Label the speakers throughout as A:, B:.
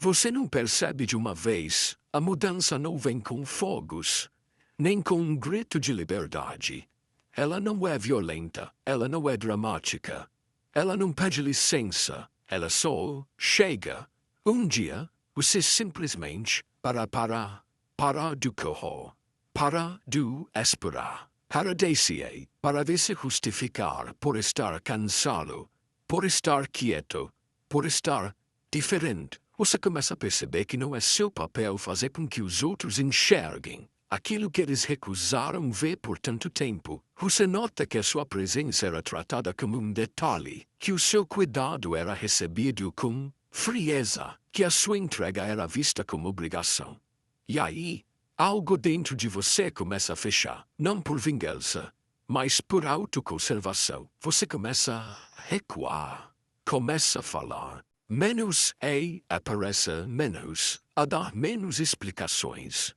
A: Você não percebe de uma vez, a mudança não vem com fogos, nem com um grito de liberdade. Ela não é violenta, ela não é dramática. Ela não pede licença, ela só chega. Um dia, você simplesmente para de correr, para de esperar, para descer, para de se justificar por estar cansado, por estar quieto, por estar diferente. Você começa a perceber que não é seu papel fazer com que os outros enxerguem aquilo que eles recusaram ver por tanto tempo. Você nota que a sua presença era tratada como um detalhe, que o seu cuidado era recebido com frieza, que a sua entrega era vista como obrigação. E aí, algo dentro de você começa a fechar, não por vingança, mas por autoconservação. Você começa a recuar, começa a falar menos e aparece menos, a dar menos explicações.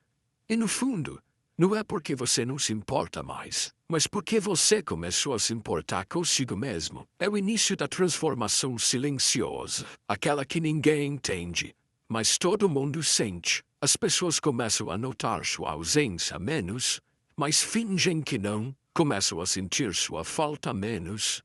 A: E no fundo, não é porque você não se importa mais, mas porque você começou a se importar consigo mesmo. É o início da transformação silenciosa, aquela que ninguém entende, mas todo mundo sente. As pessoas começam a notar sua ausência menos, mas fingem que não, começam a sentir sua falta menos,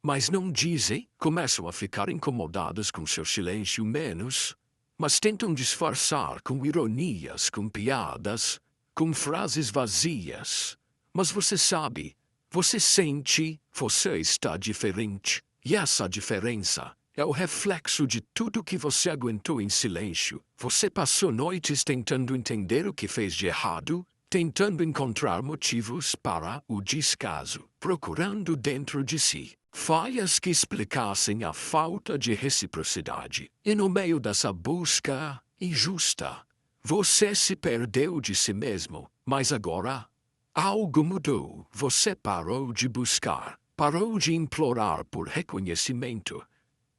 A: mas não dizem, começam a ficar incomodadas com seu silêncio menos, mas tentam disfarçar com ironias, com piadas, com frases vazias. Mas você sabe, você sente, você está diferente. E essa diferença é o reflexo de tudo que você aguentou em silêncio. Você passou noites tentando entender o que fez de errado, tentando encontrar motivos para o descaso, procurando dentro de si falhas que explicassem a falta de reciprocidade. E no meio dessa busca injusta, você se perdeu de si mesmo. Mas agora, algo mudou. Você parou de buscar, parou de implorar por reconhecimento,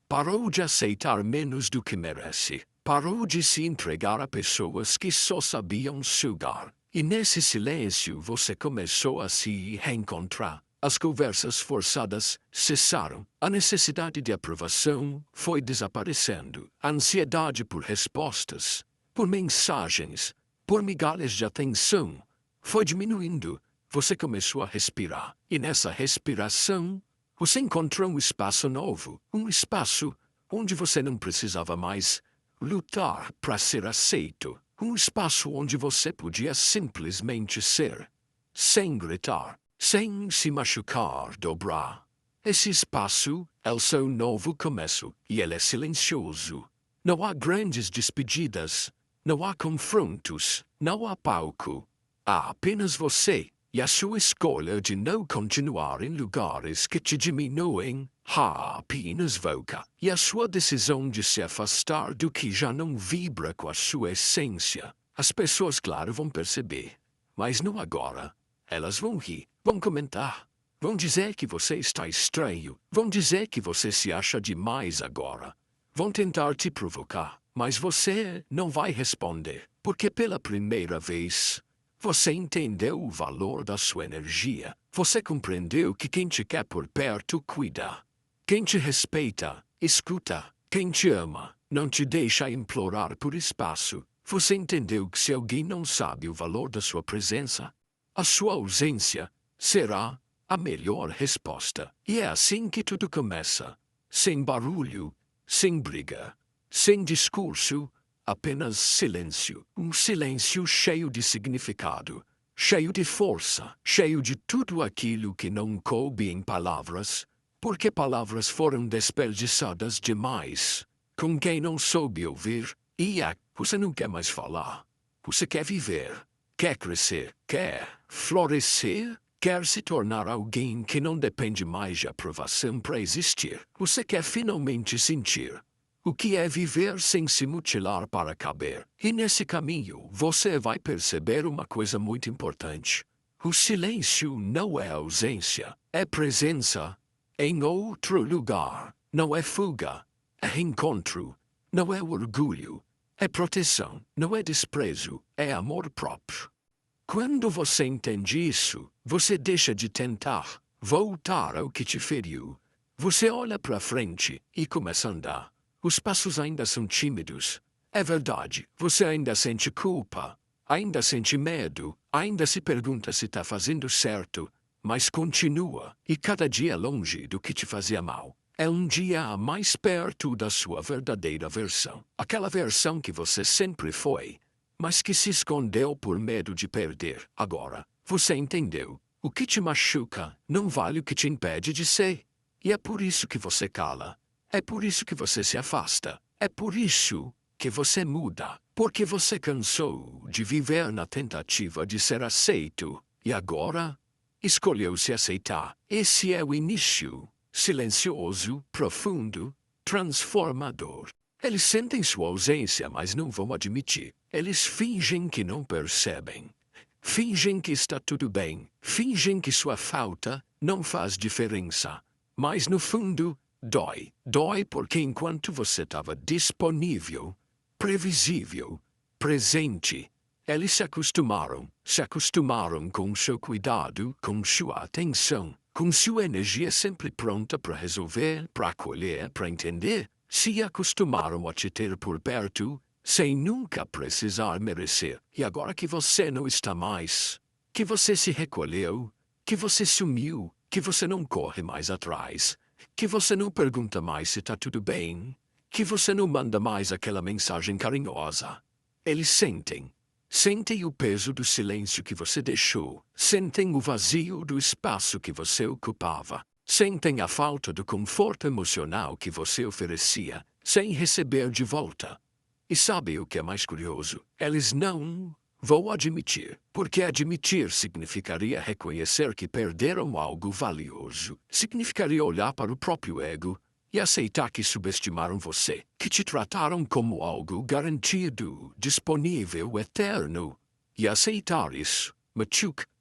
A: parou de aceitar menos do que merece, parou de se entregar a pessoas que só sabiam sugar. E nesse silêncio você começou a se reencontrar. As conversas forçadas cessaram. A necessidade de aprovação foi desaparecendo. A ansiedade por respostas, por mensagens, por migalhas de atenção, foi diminuindo. Você começou a respirar. E nessa respiração, você encontrou um espaço novo. Um espaço onde você não precisava mais lutar para ser aceito. Um espaço onde você podia simplesmente ser, sem gritar, sem se machucar, dobrar. Esse espaço é o seu novo começo, e ele é silencioso. Não há grandes despedidas, não há confrontos, não há palco. Há apenas você e a sua escolha de não continuar em lugares que te diminuem. Há apenas boca e a sua decisão de se afastar do que já não vibra com a sua essência. As pessoas, claro, vão perceber, mas não agora. Elas vão rir, vão comentar, vão dizer que você está estranho, vão dizer que você se acha demais agora. Vão tentar te provocar, mas você não vai responder, porque pela primeira vez você entendeu o valor da sua energia. Você compreendeu que quem te quer por perto cuida. Quem te respeita, escuta. Quem te ama, não te deixa implorar por espaço. Você entendeu que se alguém não sabe o valor da sua presença, a sua ausência será a melhor resposta. E é assim que tudo começa. Sem barulho, sem briga, sem discurso, apenas silêncio. Um silêncio cheio de significado, cheio de força, cheio de tudo aquilo que não coube em palavras, porque palavras foram desperdiçadas demais. Com quem não soube ouvir, você não quer mais falar. Você quer viver, quer crescer, quer florescer, quer se tornar alguém que não depende mais de aprovação para existir. Você quer finalmente sentir o que é viver sem se mutilar para caber. E nesse caminho você vai perceber uma coisa muito importante. O silêncio não é ausência, é presença em outro lugar. Não é fuga, é encontro. Não é orgulho, é proteção. Não é desprezo, é amor próprio. Quando você entende isso, você deixa de tentar voltar ao que te feriu. Você olha para frente e começa a andar. Os passos ainda são tímidos, É verdade, você ainda sente culpa, ainda sente medo, ainda se pergunta se está fazendo certo, mas continua, e cada dia longe do que te fazia mal. É um dia mais perto da sua verdadeira versão. Aquela versão que você sempre foi, mas que se escondeu por medo de perder. Agora, você entendeu. O que te machuca não vale o que te impede de ser. E é por isso que você cala. É por isso que você se afasta. É por isso que você muda. Porque você cansou de viver na tentativa de ser aceito. E agora, escolheu se aceitar. Esse é o início. Silencioso, profundo, transformador. Eles sentem sua ausência, mas não vão admitir. Eles fingem que não percebem. Fingem que está tudo bem. Fingem que sua falta não faz diferença. Mas no fundo, dói. Dói porque enquanto você estava disponível, previsível, presente, eles se acostumaram com seu cuidado, com sua atenção, com sua energia sempre pronta para resolver, para acolher, para entender. Se acostumaram a te ter por perto, sem nunca precisar merecer. E agora que você não está mais, que você se recolheu, que você sumiu, que você não corre mais atrás, que você não pergunta mais se está tudo bem, que você não manda mais aquela mensagem carinhosa. Eles sentem. Sentem o peso do silêncio que você deixou. Sentem o vazio do espaço que você ocupava. Sentem a falta do conforto emocional que você oferecia, sem receber de volta. E sabe o que é mais curioso? Eles não vão admitir, porque admitir significaria reconhecer que perderam algo valioso. Significaria olhar para o próprio ego e aceitar que subestimaram você, que te trataram como algo garantido, disponível, eterno. E aceitar isso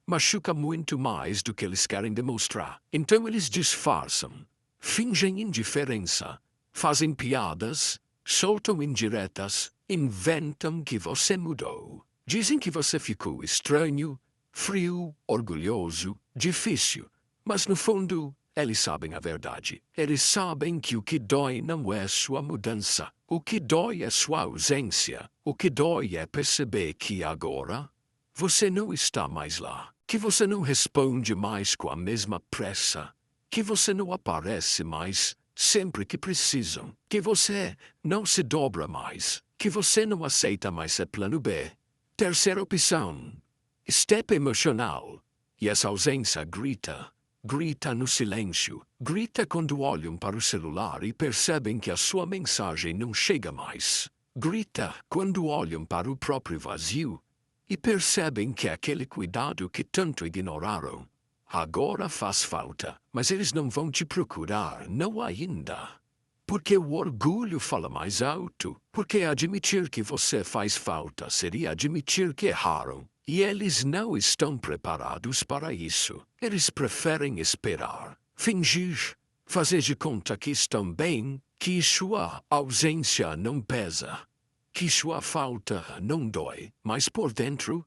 A: machuca muito mais do que eles querem demonstrar. Então eles disfarçam, fingem indiferença, fazem piadas, soltam indiretas, inventam que você mudou. Dizem que você ficou estranho, frio, orgulhoso, difícil. Mas no fundo, eles sabem a verdade. Eles sabem que o que dói não é sua mudança. O que dói é sua ausência. O que dói é perceber que agora você não está mais lá. Que você não responde mais com a mesma pressa. Que você não aparece mais sempre que precisam. Que você não se dobra mais. Que você não aceita mais ser plano B. Terceira opção. Step emocional. E essa ausência grita. Grita no silêncio. Grita quando olham para o celular e percebem que a sua mensagem não chega mais. Grita quando olham para o próprio vazio e percebem que aquele cuidado que tanto ignoraram agora faz falta. Mas eles não vão te procurar, não ainda. Porque o orgulho fala mais alto. Porque admitir que você faz falta seria admitir que erraram. E eles não estão preparados para isso. Eles preferem esperar, fingir, fazer de conta que estão bem, que sua ausência não pesa, que sua falta não dói. Mas por dentro,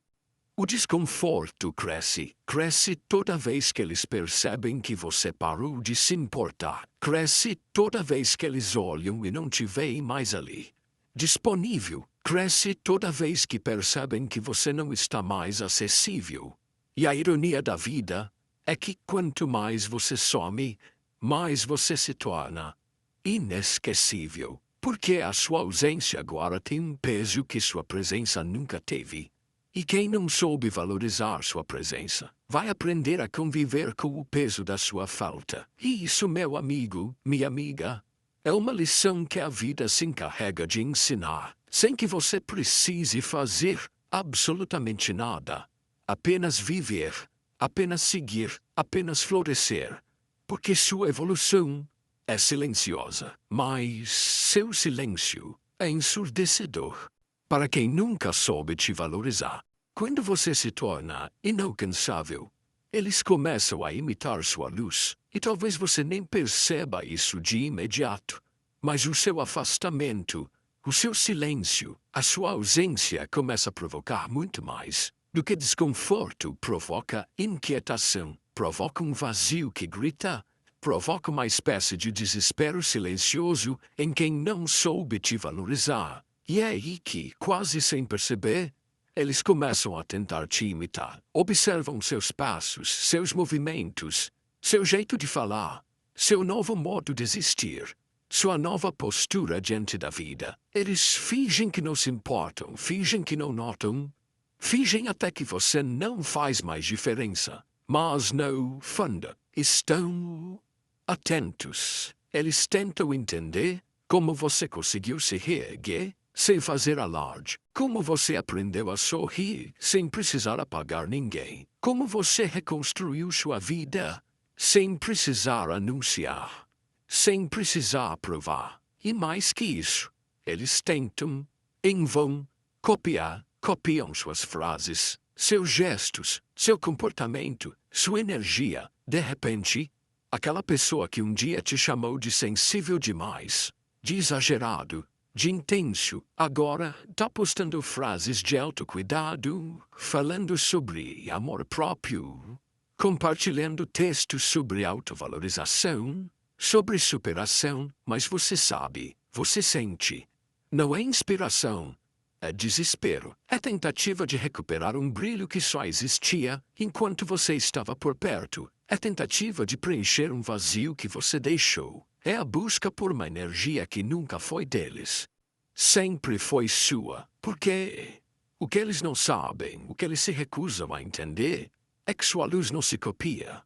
A: o desconforto cresce. Cresce toda vez que eles percebem que você parou de se importar. Cresce toda vez que eles olham e não te veem mais ali. Disponível. Cresce toda vez que percebem que você não está mais acessível. E a ironia da vida é que quanto mais você some, mais você se torna inesquecível. Porque a sua ausência agora tem um peso que sua presença nunca teve. E quem não soube valorizar sua presença, vai aprender a conviver com o peso da sua falta. E isso, meu amigo, minha amiga, é uma lição que a vida se encarrega de ensinar, sem que você precise fazer absolutamente nada. Apenas viver, apenas seguir, apenas florescer. Porque sua evolução é silenciosa, mas seu silêncio é ensurdecedor. Para quem nunca soube te valorizar, quando você se torna inalcançável, eles começam a imitar sua luz, e talvez você nem perceba isso de imediato. Mas o seu afastamento, o seu silêncio, a sua ausência começa a provocar muito mais do que desconforto. Provoca inquietação, provoca um vazio que grita, provoca uma espécie de desespero silencioso em quem não soube te valorizar. E é aí que, quase sem perceber, eles começam a tentar te imitar. Observam seus passos, seus movimentos, seu jeito de falar, seu novo modo de existir, sua nova postura diante da vida. Eles fingem que não se importam, fingem que não notam, fingem até que você não faz mais diferença. Mas no fundo, estão atentos. Eles tentam entender como você conseguiu se reerguer sem fazer alarde. Como você aprendeu a sorrir sem precisar apagar ninguém. Como você reconstruiu sua vida sem precisar anunciar. Sem precisar provar. E mais que isso, eles tentam, em vão, copiam suas frases, seus gestos, seu comportamento, sua energia. De repente, aquela pessoa que um dia te chamou de sensível demais, de exagerado, de intenso, agora tá postando frases de autocuidado, falando sobre amor próprio, compartilhando textos sobre autovalorização, sobre superação, mas você sabe, você sente. Não é inspiração, é desespero. É tentativa de recuperar um brilho que só existia enquanto você estava por perto. É tentativa de preencher um vazio que você deixou. É a busca por uma energia que nunca foi deles. Sempre foi sua. Porque o que eles não sabem, o que eles se recusam a entender, é que sua luz não se copia.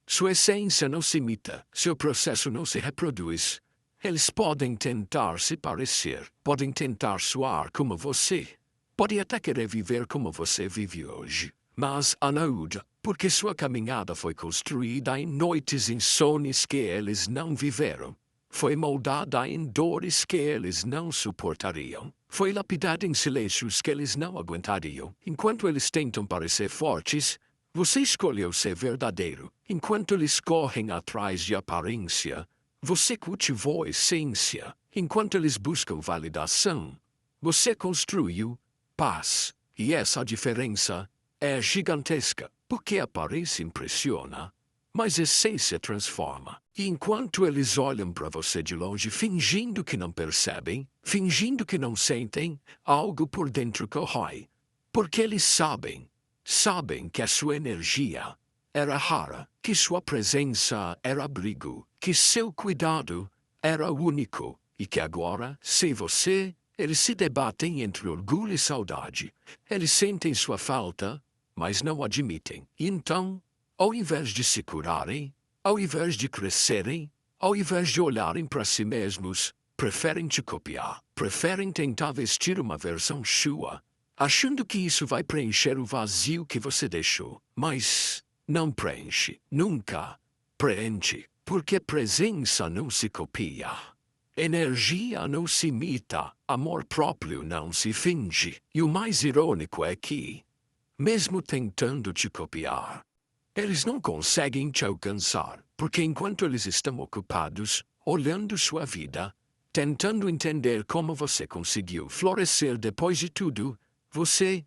A: Sua essência não se imita. Seu processo não se reproduz. Eles podem tentar se parecer, podem tentar soar como você, podem até querer viver como você vive hoje. Mas anuda, porque sua caminhada foi construída em noites insônias que eles não viveram. Foi moldada em dores que eles não suportariam. Foi lapidada em silêncios que eles não aguentariam. Enquanto eles tentam parecer fortes, você escolheu ser verdadeiro. Enquanto eles correm atrás de aparência, você cultivou a essência. Enquanto eles buscam validação, você construiu paz. E essa diferença é gigantesca, porque a aparência impressiona, mas a essência transforma. E enquanto eles olham para você de longe fingindo que não percebem, fingindo que não sentem, algo por dentro corrói. Porque eles sabem que a sua energia era rara, que sua presença era abrigo, que seu cuidado era único, e que agora, sem você, eles se debatem entre orgulho e saudade. Eles sentem sua falta, mas não admitem. E então, ao invés de se curarem, ao invés de crescerem, ao invés de olharem para si mesmos, preferem te copiar, preferem tentar vestir uma versão sua, achando que isso vai preencher o vazio que você deixou. Mas não preenche, nunca preenche, porque presença não se copia. Energia não se imita, amor próprio não se finge. E o mais irônico é que, mesmo tentando te copiar, eles não conseguem te alcançar, porque enquanto eles estão ocupados, olhando sua vida, tentando entender como você conseguiu florescer depois de tudo, você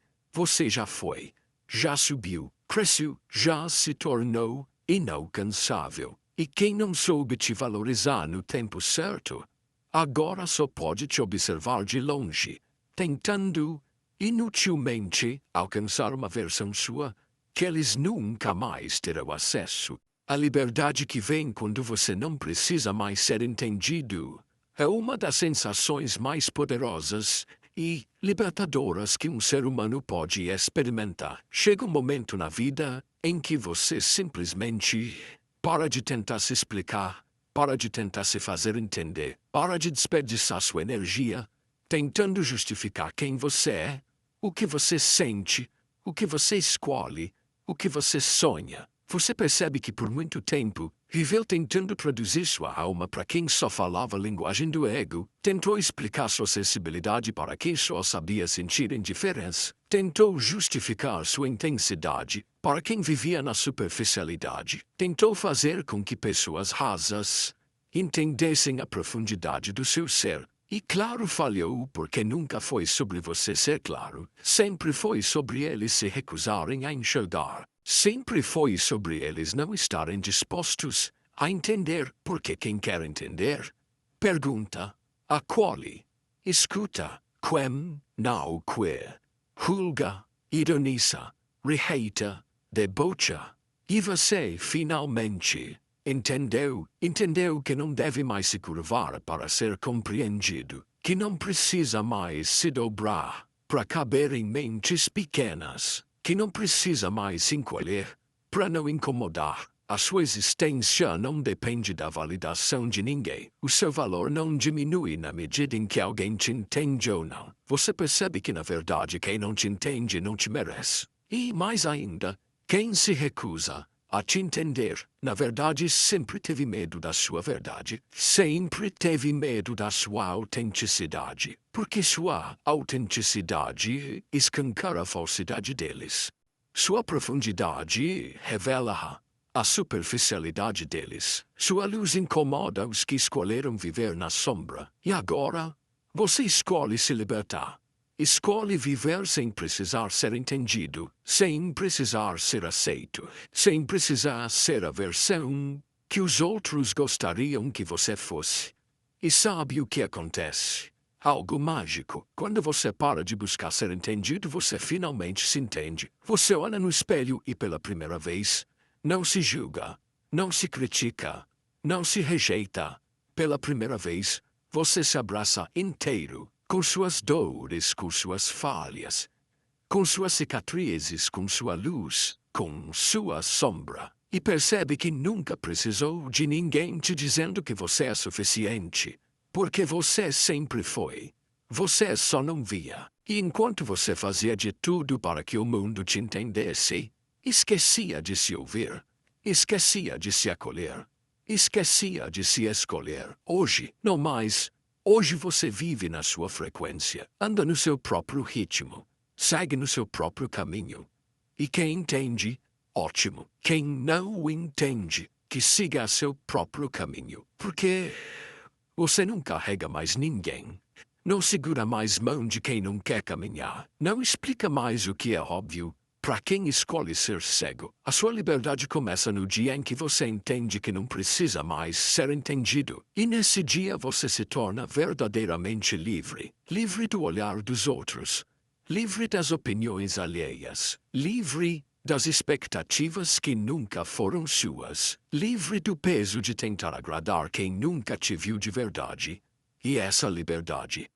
A: já foi, já subiu, cresceu, já se tornou inalcançável. E quem não soube te valorizar no tempo certo, agora só pode te observar de longe, tentando, inutilmente, alcançar uma versão sua que eles nunca mais terão acesso. A liberdade que vem quando você não precisa mais ser entendido é uma das sensações mais poderosas e libertadoras que um ser humano pode experimentar. Chega um momento na vida em que você simplesmente para de tentar se explicar, para de tentar se fazer entender, para de desperdiçar sua energia, tentando justificar quem você é, o que você sente, o que você escolhe, o que você sonha. Você percebe que por muito tempo viveu tentando traduzir sua alma para quem só falava a linguagem do ego, tentou explicar sua sensibilidade para quem só sabia sentir indiferença, tentou justificar sua intensidade para quem vivia na superficialidade, tentou fazer com que pessoas rasas entendessem a profundidade do seu ser. E claro, falhou porque nunca foi sobre você ser claro, sempre foi sobre eles se recusarem a enxergar. Sempre foi sobre eles não estarem dispostos a entender, porque quem quer entender, pergunta, acolhe, escuta, quem não quer, julga, ironiza, rejeita, debocha. E você finalmente entendeu que não deve mais se curvar para ser compreendido, que não precisa mais se dobrar para caber em mentes pequenas, que não precisa mais se encolher para não incomodar. A sua existência não depende da validação de ninguém. O seu valor não diminui na medida em que alguém te entende ou não. Você percebe que, na verdade, quem não te entende não te merece. E, mais ainda, quem se recusa a te entender, na verdade, sempre teve medo da sua verdade. Sempre teve medo da sua autenticidade. Porque sua autenticidade escancara a falsidade deles. Sua profundidade revela a superficialidade deles. Sua luz incomoda os que escolheram viver na sombra. E agora, você escolhe se libertar. Escolhe viver sem precisar ser entendido, sem precisar ser aceito, sem precisar ser a versão que os outros gostariam que você fosse. E sabe o que acontece? Algo mágico. Quando você para de buscar ser entendido, você finalmente se entende. Você olha no espelho e, pela primeira vez, não se julga, não se critica, não se rejeita. Pela primeira vez, você se abraça inteiro, com suas dores, com suas falhas, com suas cicatrizes, com sua luz, com sua sombra. E percebe que nunca precisou de ninguém te dizendo que você é suficiente, porque você sempre foi. Você só não via. E enquanto você fazia de tudo para que o mundo te entendesse, esquecia de se ouvir, esquecia de se acolher, esquecia de se escolher. Hoje, não mais. Hoje você vive na sua frequência, anda no seu próprio ritmo, segue no seu próprio caminho. E quem entende, ótimo. Quem não entende, que siga seu próprio caminho. Porque você não carrega mais ninguém. Não segura mais mão de quem não quer caminhar. Não explica mais o que é óbvio. Para quem escolhe ser cego, a sua liberdade começa no dia em que você entende que não precisa mais ser entendido. E nesse dia você se torna verdadeiramente livre. Livre do olhar dos outros. Livre das opiniões alheias. Livre das expectativas que nunca foram suas. Livre do peso de tentar agradar quem nunca te viu de verdade. E essa liberdade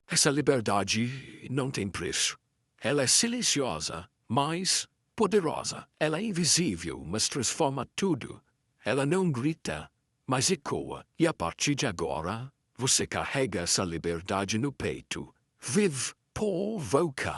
A: não tem preço. Ela é silenciosa, mas poderosa. Ela é invisível, mas transforma tudo. Ela não grita, mas ecoa. E a partir de agora, você carrega essa liberdade no peito. Vive por você.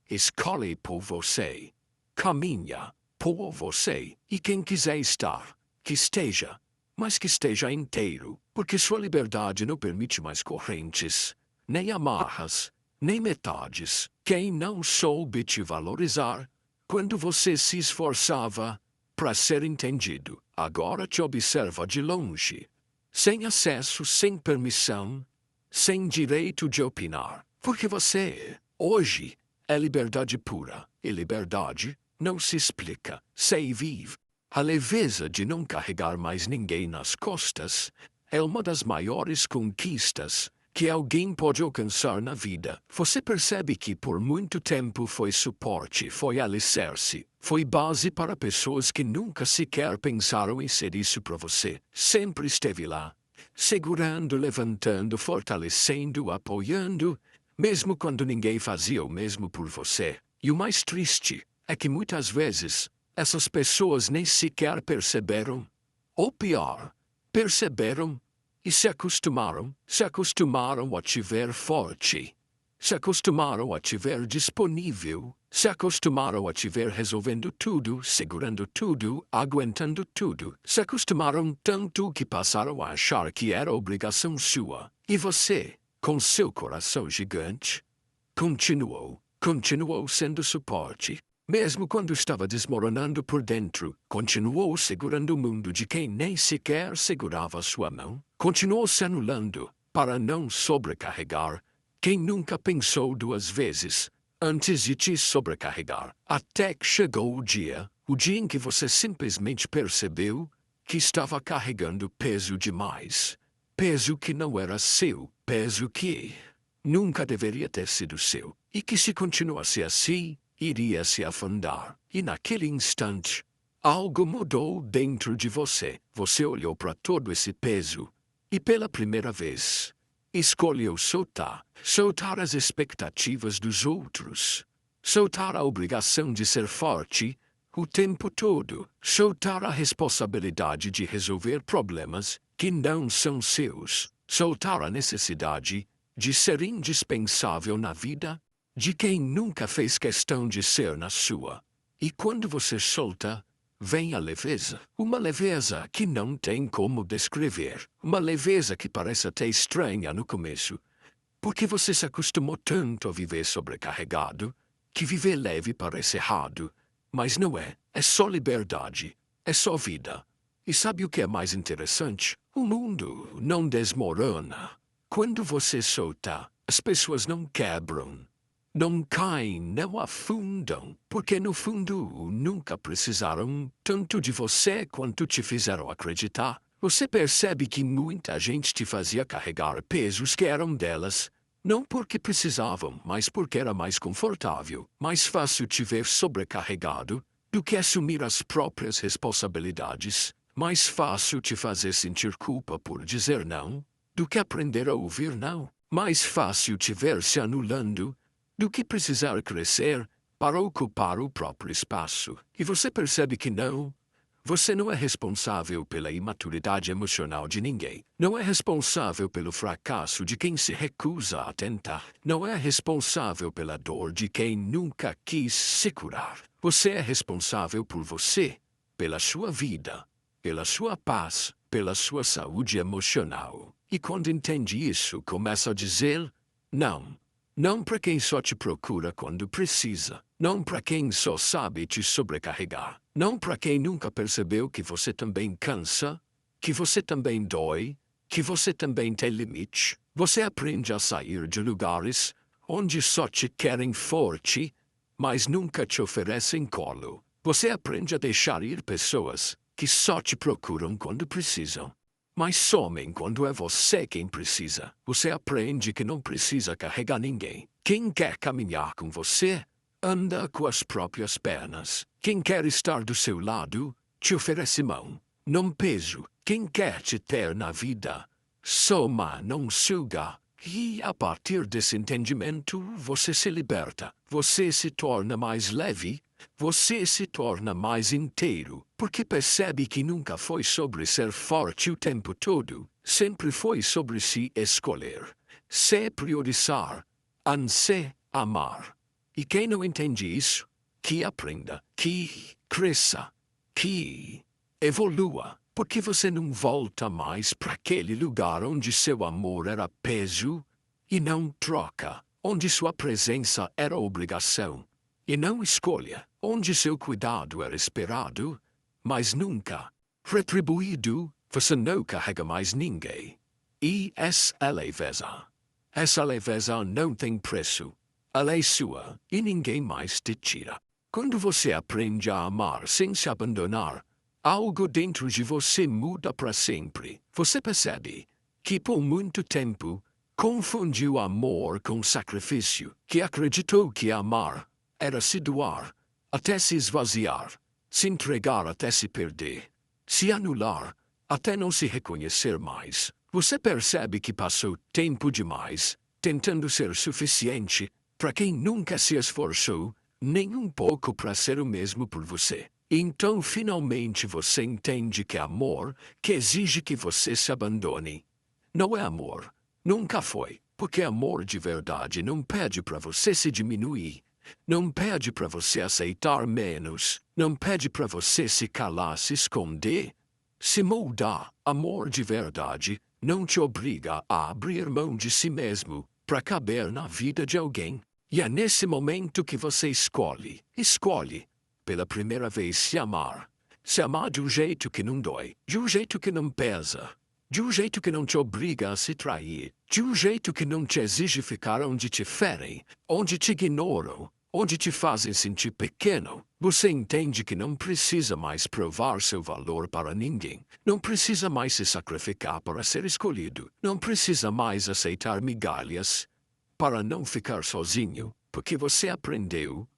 A: Escolhe por você. Caminha por você. E quem quiser estar, que esteja. Mas que esteja inteiro. Porque sua liberdade não permite mais correntes, nem amarras, nem metades. Quem não soube te valorizar, quando você se esforçava para ser entendido, agora te observa de longe, sem acesso, sem permissão, sem direito de opinar. Porque você, hoje, é liberdade pura. E liberdade não se explica, se vive. A leveza de não carregar mais ninguém nas costas é uma das maiores conquistas que alguém pode alcançar na vida. Você percebe que por muito tempo foi suporte, foi alicerce, foi base para pessoas que nunca sequer pensaram em ser isso para você. Sempre esteve lá, segurando, levantando, fortalecendo, apoiando, mesmo quando ninguém fazia o mesmo por você. E o mais triste é que muitas vezes essas pessoas nem sequer perceberam, ou pior, perceberam e se acostumaram a te ver forte, se acostumaram a te ver disponível, se acostumaram a te ver resolvendo tudo, segurando tudo, aguentando tudo, se acostumaram tanto que passaram a achar que era obrigação sua. E você, com seu coração gigante, continuou sendo suporte. Mesmo quando estava desmoronando por dentro, continuou segurando o mundo de quem nem sequer segurava sua mão. Continuou se anulando para não sobrecarregar quem nunca pensou duas vezes antes de te sobrecarregar. Até que chegou o dia em que você simplesmente percebeu que estava carregando peso demais. Peso que não era seu. Peso que nunca deveria ter sido seu, e que se continuasse assim, iria se afundar. E naquele instante, algo mudou dentro de você. Você olhou para todo esse peso e pela primeira vez escolheu soltar as expectativas dos outros, soltar a obrigação de ser forte o tempo todo, soltar a responsabilidade de resolver problemas que não são seus, soltar a necessidade de ser indispensável na vida de quem nunca fez questão de ser na sua. E quando você solta, vem a leveza. Uma leveza que não tem como descrever. Uma leveza que parece até estranha no começo, porque você se acostumou tanto a viver sobrecarregado, que viver leve parece errado. Mas não é. É só liberdade. É só vida. E sabe o que é mais interessante? O mundo não desmorona. Quando você solta, as pessoas não quebram. Não caem, não afundam, porque no fundo nunca precisaram tanto de você quanto te fizeram acreditar. Você percebe que muita gente te fazia carregar pesos que eram delas, não porque precisavam, mas porque era mais confortável, mais fácil te ver sobrecarregado do que assumir as próprias responsabilidades, mais fácil te fazer sentir culpa por dizer não do que aprender a ouvir não, mais fácil te ver se anulando do que precisar crescer para ocupar o próprio espaço. E você percebe que não. Você não é responsável pela imaturidade emocional de ninguém. Não é responsável pelo fracasso de quem se recusa a tentar. Não é responsável pela dor de quem nunca quis se curar. Você é responsável por você, pela sua vida, pela sua paz, pela sua saúde emocional. E quando entende isso, começa a dizer não. Não para quem só te procura quando precisa. Não para quem só sabe te sobrecarregar. Não para quem nunca percebeu que você também cansa, que você também dói, que você também tem limite. Você aprende a sair de lugares onde só te querem forte, mas nunca te oferecem colo. Você aprende a deixar ir pessoas que só te procuram quando precisam, mas somem quando é você quem precisa. Você aprende que não precisa carregar ninguém. Quem quer caminhar com você, anda com as próprias pernas. Quem quer estar do seu lado, te oferece mão, não peso. Quem quer te ter na vida, soma, não suga. E a partir desse entendimento, você se liberta. Você se torna mais leve. Você se torna mais inteiro, porque percebe que nunca foi sobre ser forte o tempo todo, sempre foi sobre se escolher, se priorizar, se amar. E quem não entende isso, que aprenda, que cresça, que evolua, porque você não volta mais para aquele lugar onde seu amor era peso e não troca, onde sua presença era obrigação e não escolha, onde seu cuidado era esperado, mas nunca retribuído. Você não carrega mais ninguém. E essa leveza. Essa leveza não tem preço. Ela é sua e ninguém mais te tira. Quando você aprende a amar sem se abandonar, algo dentro de você muda para sempre. Você percebe que por muito tempo confundiu amor com sacrifício, que acreditou que amar era se doar, até se esvaziar, se entregar até se perder, se anular, até não se reconhecer mais. Você percebe que passou tempo demais tentando ser suficiente para quem nunca se esforçou nem um pouco para ser o mesmo por você. Então finalmente você entende que amor que exige que você se abandone não é amor. Nunca foi, porque amor de verdade não pede para você se diminuir. Não pede para você aceitar menos. Não pede para você se calar, se esconder, se moldar. Amor de verdade não te obriga a abrir mão de si mesmo para caber na vida de alguém. E é nesse momento que você escolhe pela primeira vez se amar. Se amar de um jeito que não dói, de um jeito que não pesa, de um jeito que não te obriga a se trair, de um jeito que não te exige ficar onde te ferem, onde te ignoram, onde te fazem sentir pequeno. Você entende que não precisa mais provar seu valor para ninguém. Não precisa mais se sacrificar para ser escolhido. Não precisa mais aceitar migalhas. para não ficar sozinho, porque você aprendeu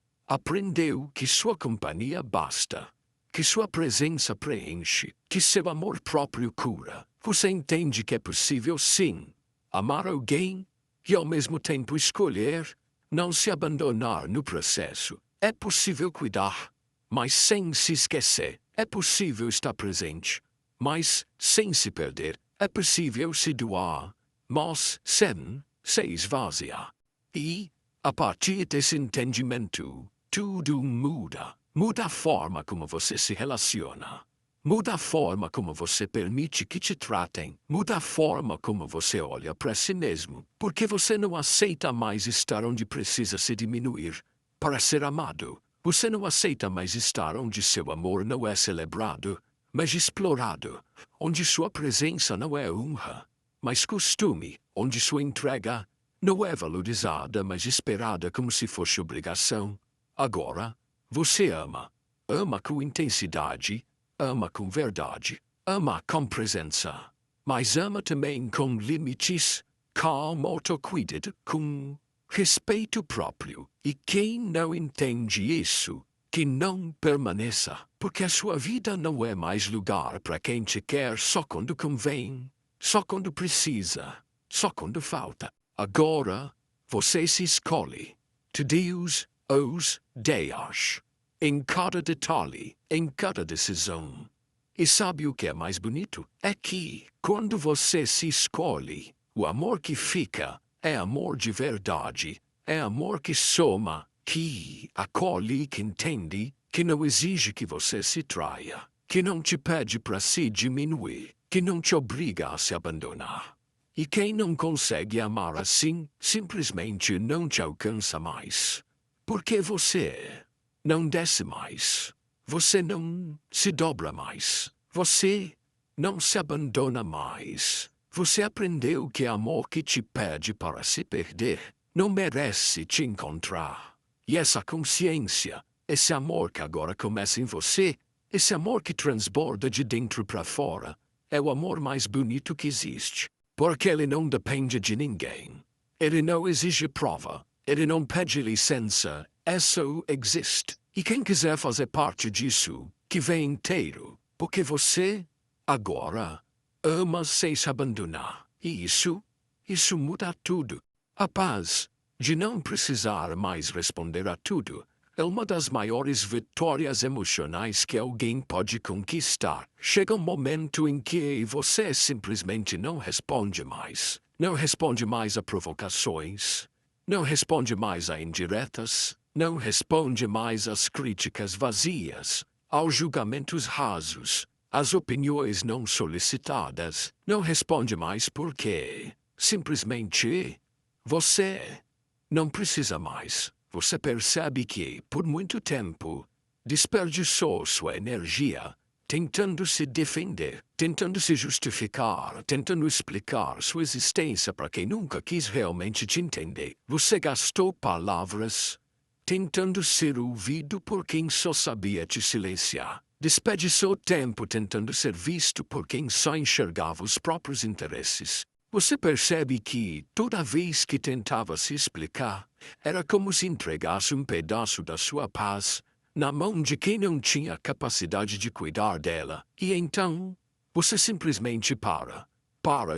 A: que sua companhia basta, que sua presença preenche, que seu amor próprio cura. Você entende que é possível, sim, amar alguém e ao mesmo tempo escolher não se abandonar no processo. É possível cuidar, mas sem se esquecer. É possível estar presente, mas sem se perder. É possível se doar, mas sem se esvaziar. E, a partir desse entendimento, tudo muda. Muda a forma como você se relaciona. Muda a forma como você permite que te tratem. Muda a forma como você olha para si mesmo. Porque você não aceita mais estar onde precisa se diminuir para ser amado. Você não aceita mais estar onde seu amor não é celebrado, mas explorado. Onde sua presença não é honra, mas costume. Onde sua entrega não é valorizada, mas esperada como se fosse obrigação. Agora, você ama. Ama com intensidade, ama com verdade, ama com presença. Mas ama também com limites, com autocuidado, com respeito próprio. E quem não entende isso, que não permaneça, porque a sua vida não é mais lugar para quem te quer só quando convém, só quando precisa, só quando falta. Agora, você se escolhe. Tu Deus os deias. Em cada detalhe, em cada decisão. E sabe o que é mais bonito? É que, quando você se escolhe, o amor que fica é amor de verdade, é amor que soma, que acolhe, que entende, que não exige que você se traia, que não te pede para se diminuir, que não te obriga a se abandonar. E quem não consegue amar assim, simplesmente não te alcança mais. Porque você não desce mais. Você não se dobra mais. Você não se abandona mais. Você aprendeu que amor que te pede para se perder não merece te encontrar. E essa consciência, esse amor que agora começa em você, esse amor que transborda de dentro para fora, é o amor mais bonito que existe. Porque ele não depende de ninguém. Ele não exige prova. Ele não pede licença. Isso existe. E quem quiser fazer parte disso, que vem inteiro. Porque você, agora, ama sem se abandonar. E isso muda tudo. A paz de não precisar mais responder a tudo é uma das maiores vitórias emocionais que alguém pode conquistar. Chega um momento em que você simplesmente não responde mais. Não responde mais a provocações. Não responde mais a indiretas. Não responde mais às críticas vazias, aos julgamentos rasos, às opiniões não solicitadas. Não responde mais porque, simplesmente, você não precisa mais. Você percebe que, por muito tempo, desperdiçou sua energia tentando se defender, tentando se justificar, tentando explicar sua existência para quem nunca quis realmente te entender. Você gastou palavras tentando ser ouvido por quem só sabia te silenciar. Desperdiçou tempo tentando ser visto por quem só enxergava os próprios interesses. Você percebe que, toda vez que tentava se explicar, era como se entregasse um pedaço da sua paz na mão de quem não tinha capacidade de cuidar dela. E então, você simplesmente para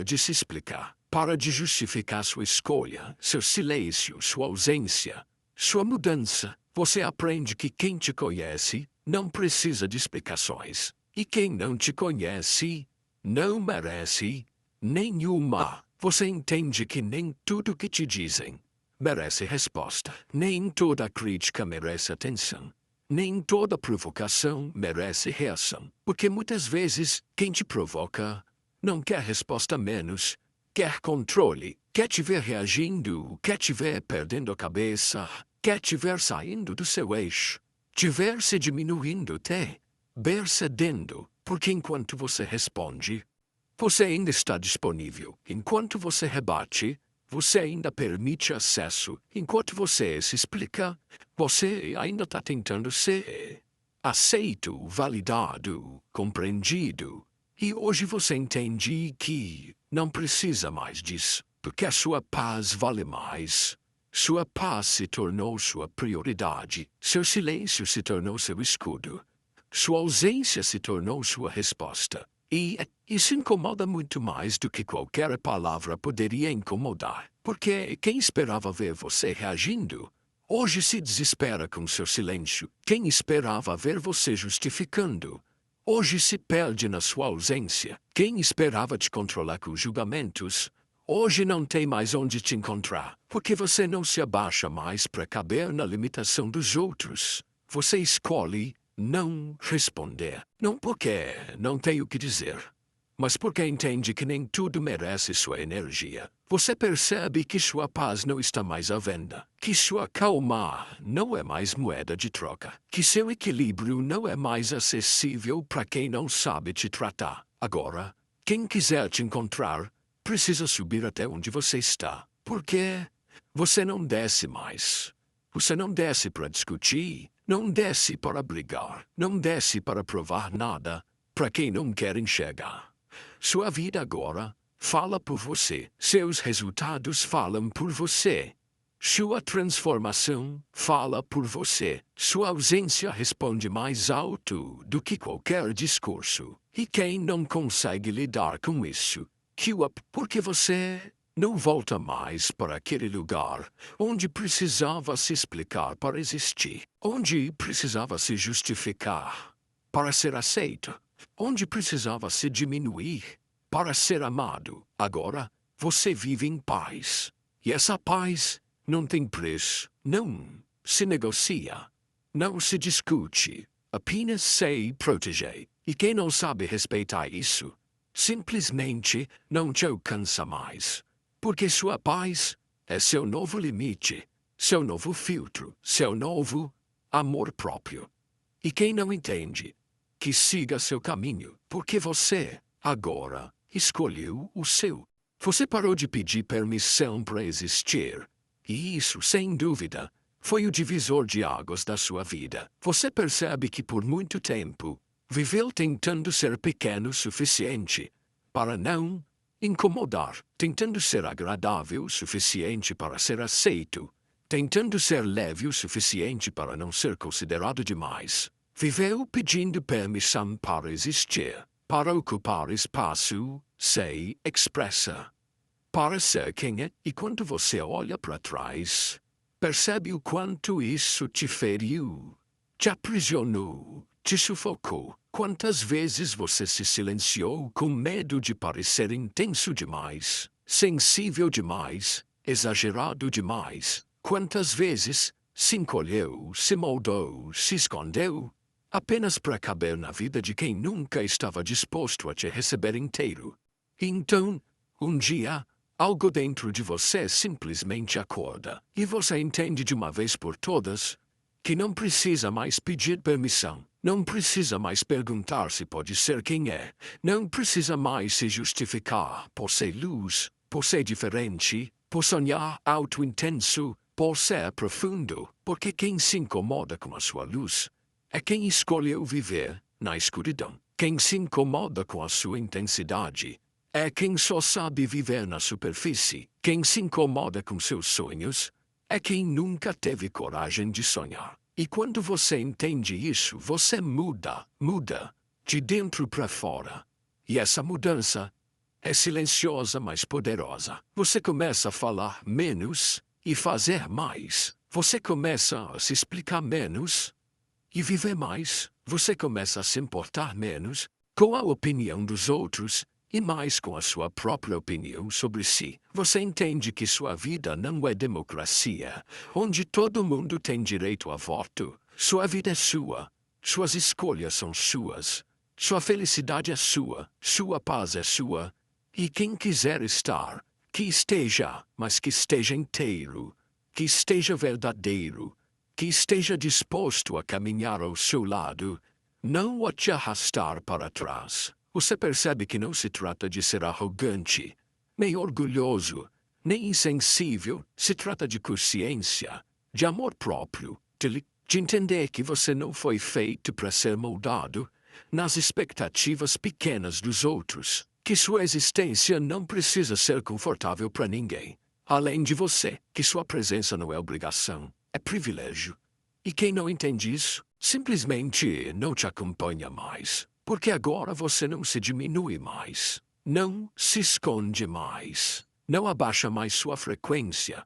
A: de se explicar, para de justificar sua escolha, seu silêncio, sua ausência, sua mudança. Você aprende que quem te conhece não precisa de explicações. E quem não te conhece não merece nenhuma. Você entende que nem tudo que te dizem merece resposta. Nem toda crítica merece atenção. Nem toda provocação merece reação. Porque muitas vezes quem te provoca não quer resposta menos, quer controle, quer te ver reagindo, quer te ver perdendo a cabeça, quer te ver saindo do seu eixo, te ver se diminuindo até, ver cedendo, porque enquanto você responde, você ainda está disponível. Enquanto você rebate, você ainda permite acesso. Enquanto você se explica, você ainda está tentando ser aceito, validado, compreendido. E hoje você entende que não precisa mais disso. Porque a sua paz vale mais. Sua paz se tornou sua prioridade. Seu silêncio se tornou seu escudo. Sua ausência se tornou sua resposta. E isso incomoda muito mais do que qualquer palavra poderia incomodar. Porque quem esperava ver você reagindo, hoje se desespera com seu silêncio. Quem esperava ver você justificando, hoje se perde na sua ausência. Quem esperava te controlar com julgamentos, hoje não tem mais onde te encontrar. Porque você não se abaixa mais para caber na limitação dos outros. Você escolhe não responder. Não porque não tem o que dizer, mas porque entende que nem tudo merece sua energia. Você percebe que sua paz não está mais à venda, que sua calma não é mais moeda de troca, que seu equilíbrio não é mais acessível para quem não sabe te tratar. Agora, quem quiser te encontrar, precisa subir até onde você está, porque você não desce mais. Você não desce para discutir, não desce para brigar, não desce para provar nada para quem não quer enxergar. Sua vida agora fala por você. Seus resultados falam por você. Sua transformação fala por você. Sua ausência responde mais alto do que qualquer discurso. E quem não consegue lidar com isso, porque você não volta mais para aquele lugar onde precisava se explicar para existir, onde precisava se justificar para ser aceito, onde precisava se diminuir para ser amado. Agora, você vive em paz. E essa paz não tem preço, não se negocia, não se discute, apenas se protege. E quem não sabe respeitar isso, simplesmente não te alcança mais. Porque sua paz é seu novo limite, seu novo filtro, seu novo amor próprio. E quem não entende, que siga seu caminho, porque você, agora, escolheu o seu. Você parou de pedir permissão para existir. E isso, sem dúvida, foi o divisor de águas da sua vida. Você percebe que por muito tempo viveu tentando ser pequeno o suficiente para não incomodar, tentando ser agradável o suficiente para ser aceito, tentando ser leve o suficiente para não ser considerado demais. Viveu pedindo permissão para existir, para ocupar espaço, se expressa, para ser quem é. E quando você olha para trás, percebe o quanto isso te feriu, te aprisionou, te sufocou. Quantas vezes você se silenciou com medo de parecer intenso demais, sensível demais, exagerado demais? Quantas vezes se encolheu, se moldou, se escondeu, apenas para caber na vida de quem nunca estava disposto a te receber inteiro? Então, um dia, algo dentro de você simplesmente acorda, e você entende de uma vez por todas que não precisa mais pedir permissão, não precisa mais perguntar se pode ser quem é, não precisa mais se justificar por ser luz, por ser diferente, por sonhar alto intenso, por ser profundo, porque quem se incomoda com a sua luz é quem escolheu viver na escuridão. Quem se incomoda com a sua intensidade é quem só sabe viver na superfície. Quem se incomoda com seus sonhos é quem nunca teve coragem de sonhar. E quando você entende isso, você muda de dentro para fora. E essa mudança é silenciosa, mas poderosa. Você começa a falar menos e fazer mais. Você começa a se explicar menos e viver mais. Você começa a se importar menos com a opinião dos outros e mais com a sua própria opinião sobre si. Você entende que sua vida não é democracia, onde todo mundo tem direito a voto. Sua vida é sua. Suas escolhas são suas. Sua felicidade é sua. Sua paz é sua. E quem quiser estar, que esteja, mas que esteja inteiro, que esteja verdadeiro, que esteja disposto a caminhar ao seu lado, não a te arrastar para trás. Você percebe que não se trata de ser arrogante, nem orgulhoso, nem insensível. Se trata de consciência, de amor próprio, de entender que você não foi feito para ser moldado nas expectativas pequenas dos outros. que sua existência não precisa ser confortável para ninguém. Além de você, que sua presença não é obrigação, é privilégio. E quem não entende isso, simplesmente não te acompanha mais. Porque agora você não se diminui mais. Não se esconde mais. Não abaixa mais sua frequência.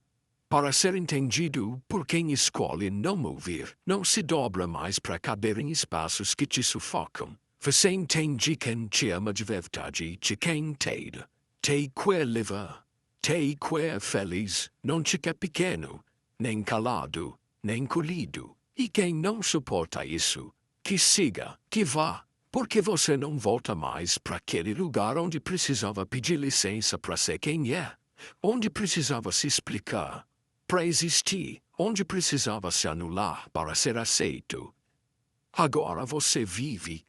A: Para ser entendido por quem escolhe não ouvir, não se dobra mais para caber em espaços que te sufocam. Você entende quem te ama de verdade, de quem te quer levar, te quer feliz, não te quer pequeno, nem calado, nem colhido. E quem não suporta isso, que siga, que vá, porque você não volta mais para aquele lugar onde precisava pedir licença para ser quem é, onde precisava se explicar, para existir, onde precisava se anular para ser aceito. Agora você vive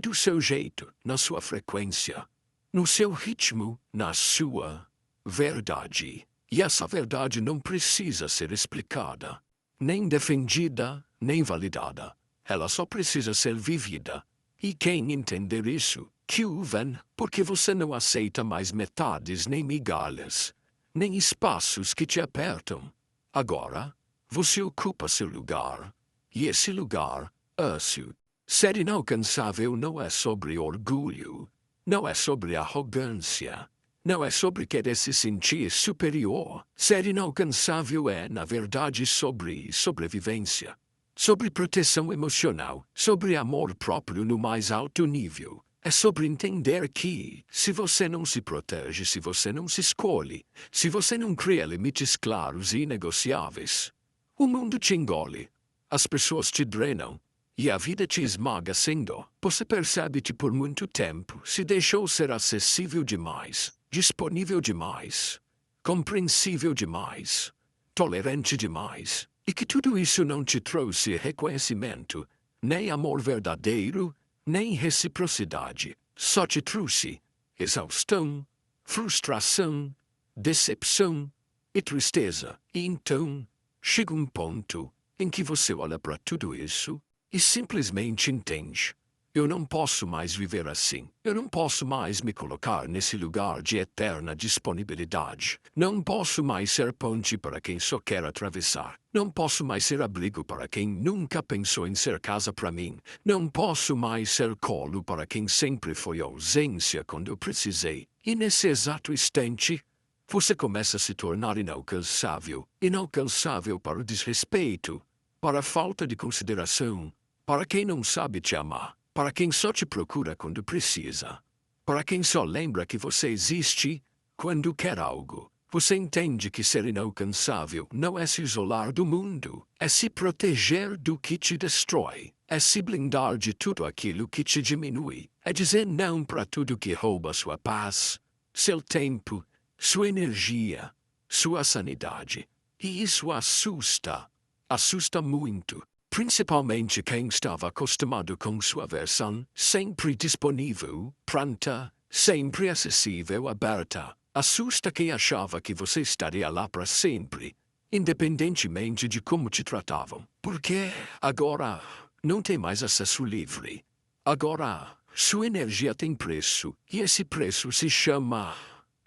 A: do seu jeito, na sua frequência, no seu ritmo, na sua verdade. E essa verdade não precisa ser explicada, nem defendida, nem validada. Ela só precisa ser vivida. E quem entender isso, que o vem, porque você não aceita mais metades nem migalhas, nem espaços que te apertam. Agora, você ocupa seu lugar. E esse lugar é seu. Ser inalcançável não é sobre orgulho, não é sobre arrogância, não é sobre querer se sentir superior. Ser inalcançável é, na verdade, sobre sobrevivência, sobre proteção emocional, sobre amor próprio no mais alto nível. É sobre entender que, se você não se protege, se você não se escolhe, se você não cria limites claros e inegociáveis, o mundo te engole, as pessoas te drenam, e a vida te esmaga sem dó. Você percebe que por muito tempo se deixou ser acessível demais, disponível demais, compreensível demais, tolerante demais, e que tudo isso não te trouxe reconhecimento, nem amor verdadeiro, nem reciprocidade. Só te trouxe exaustão, frustração, decepção e tristeza. E então, chega um ponto em que você olha para tudo isso e simplesmente entende. Eu não posso mais viver assim. Eu não posso mais me colocar nesse lugar de eterna disponibilidade. Não posso mais ser ponte para quem só quer atravessar. Não posso mais ser abrigo para quem nunca pensou em ser casa para mim. Não posso mais ser colo para quem sempre foi ausência quando eu precisei. E nesse exato instante, você começa a se tornar inalcançável. Inalcançável para o desrespeito, para a falta de consideração, para quem não sabe te amar, para quem só te procura quando precisa, para quem só lembra que você existe quando quer algo. Você entende que ser inalcançável não é se isolar do mundo, é se proteger do que te destrói, é se blindar de tudo aquilo que te diminui, é dizer não para tudo que rouba sua paz, seu tempo, sua energia, sua sanidade. E isso assusta. Assusta muito, principalmente quem estava acostumado com sua versão sempre disponível, pronta, sempre acessível, aberta. Assusta quem achava que você estaria lá para sempre, independentemente de como te tratavam. Porque agora não tem mais acesso livre. Agora sua energia tem preço, e esse preço se chama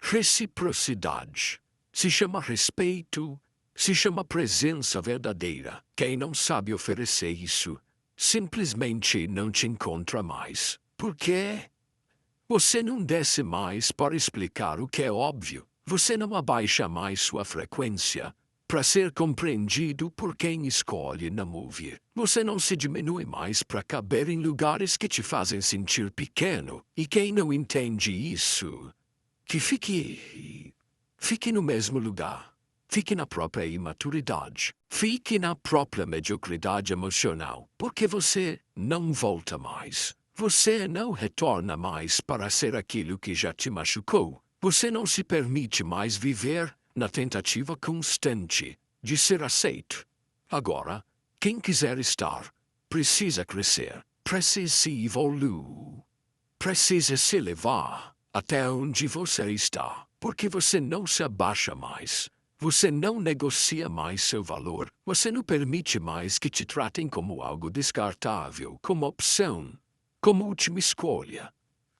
A: reciprocidade, se chama respeito, se chama presença verdadeira. Quem não sabe oferecer isso, simplesmente não te encontra mais. Por quê? Você não desce mais para explicar o que é óbvio. Você não abaixa mais sua frequência para ser compreendido por quem escolhe não ouvir. Você não se diminui mais para caber em lugares que te fazem sentir pequeno. E quem não entende isso, que fique no mesmo lugar. Fique na própria imaturidade. Fique na própria mediocridade emocional, porque você não volta mais. Você não retorna mais para ser aquilo que já te machucou. Você não se permite mais viver na tentativa constante de ser aceito. Agora, quem quiser estar, precisa crescer, precisa se evoluir, precisa se levar até onde você está, porque você não se abaixa mais. Você não negocia mais seu valor. Você não permite mais que te tratem como algo descartável, como opção, como última escolha,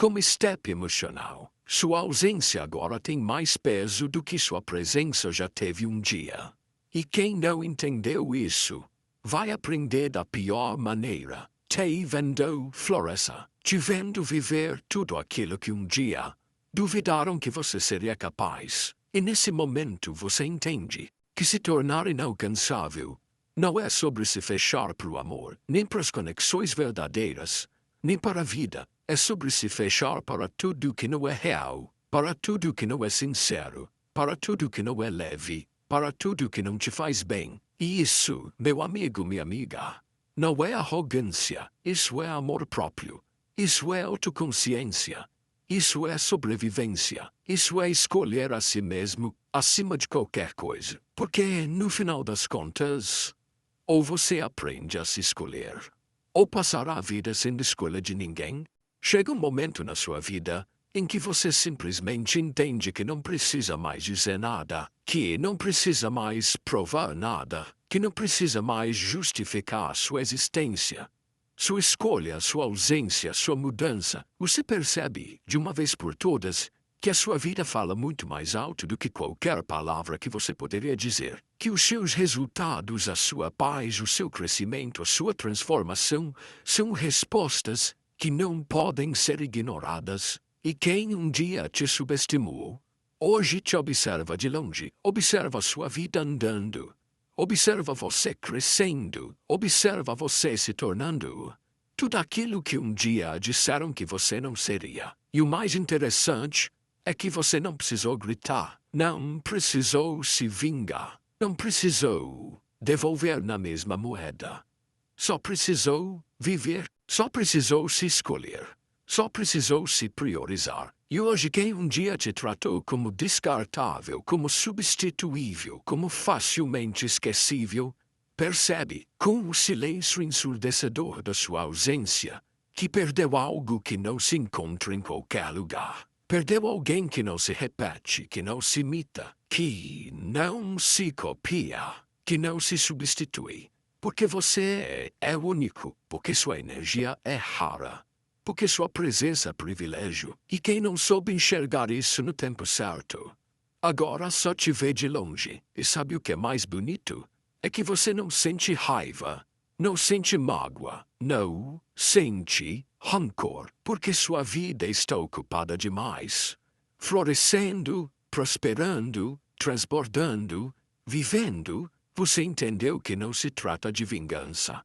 A: Como step emocional, sua ausência agora tem mais peso do que sua presença já teve um dia. E quem não entendeu isso, vai aprender da pior maneira, te vendo florescer, te vendo viver tudo aquilo que um dia duvidaram que você seria capaz. E nesse momento você entende que se tornar inalcançável não é sobre se fechar para o amor, nem para as conexões verdadeiras, nem para a vida. É sobre se fechar para tudo que não é real, para tudo que não é sincero, para tudo que não é leve, para tudo que não te faz bem. E isso, meu amigo, minha amiga, não é arrogância, isso é amor próprio, isso é autoconsciência, isso é sobrevivência, isso é escolher a si mesmo acima de qualquer coisa. Porque, no final das contas, ou você aprende a se escolher, ou passará a vida sem escolha de ninguém. Chega um momento na sua vida em que você simplesmente entende que não precisa mais dizer nada, que não precisa mais provar nada, que não precisa mais justificar sua existência, sua escolha, sua ausência, sua mudança. Você percebe, de uma vez por todas, que a sua vida fala muito mais alto do que qualquer palavra que você poderia dizer, que os seus resultados, a sua paz, o seu crescimento, a sua transformação são respostas que não podem ser ignoradas. E quem um dia te subestimou, hoje te observa de longe, observa sua vida andando, observa você crescendo, observa você se tornando tudo aquilo que um dia disseram que você não seria. E o mais interessante é que você não precisou gritar, não precisou se vingar, não precisou devolver na mesma moeda. Só precisou viver, só precisou se escolher, só precisou se priorizar. E hoje quem um dia te tratou como descartável, como substituível, como facilmente esquecível, percebe, com o silêncio ensurdecedor da sua ausência, que perdeu algo que não se encontra em qualquer lugar. Perdeu alguém que não se repete, que não se imita, que não se copia, que não se substitui. Porque você é único, porque sua energia é rara, porque sua presença é privilégio. E quem não soube enxergar isso no tempo certo, agora só te vê de longe. E sabe o que é mais bonito? É que você não sente raiva, não sente mágoa, não sente rancor, porque sua vida está ocupada demais, florescendo, prosperando, transbordando, vivendo. Você entendeu que não se trata de vingança.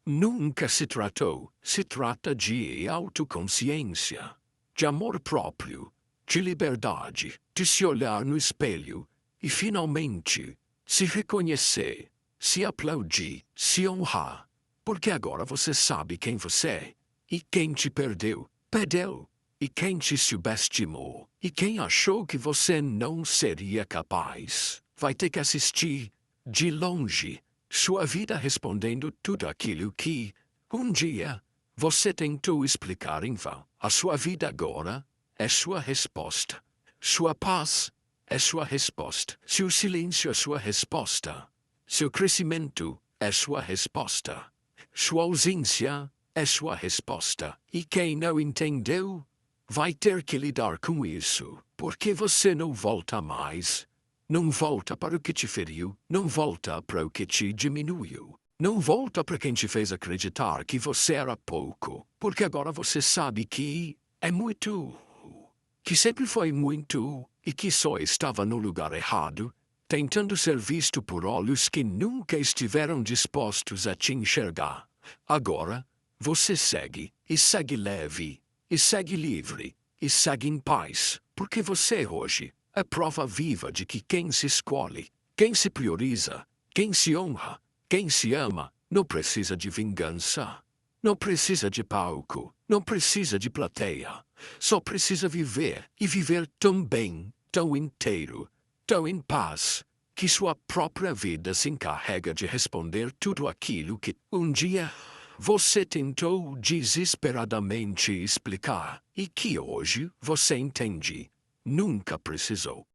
A: Nunca se tratou. Se trata de autoconsciência, de amor próprio, de liberdade, de se olhar no espelho e finalmente se reconhecer, se aplaudir, se honrar. Porque agora você sabe quem você é. E quem te perdeu, perdeu. E quem te subestimou, e quem achou que você não seria capaz, vai ter que assistir de longe sua vida respondendo tudo aquilo que, um dia, você tentou explicar em vão. A sua vida agora é sua resposta. Sua paz é sua resposta. Seu silêncio é sua resposta. Seu crescimento é sua resposta. Sua ausência é sua resposta. E quem não entendeu vai ter que lidar com isso, porque você não volta mais. Não volta para o que te feriu, não volta para o que te diminuiu. Não volta para quem te fez acreditar que você era pouco, porque agora você sabe que é muito, que sempre foi muito, e que só estava no lugar errado, tentando ser visto por olhos que nunca estiveram dispostos a te enxergar. Agora, você segue, e segue leve, e segue livre, e segue em paz, porque você hoje é prova viva de que quem se escolhe, quem se prioriza, quem se honra, quem se ama, não precisa de vingança, não precisa de palco, não precisa de plateia, só precisa viver e viver tão bem, tão inteiro, tão em paz, que sua própria vida se encarrega de responder tudo aquilo que um dia você tentou desesperadamente explicar e que hoje você entende. Nunca precisou.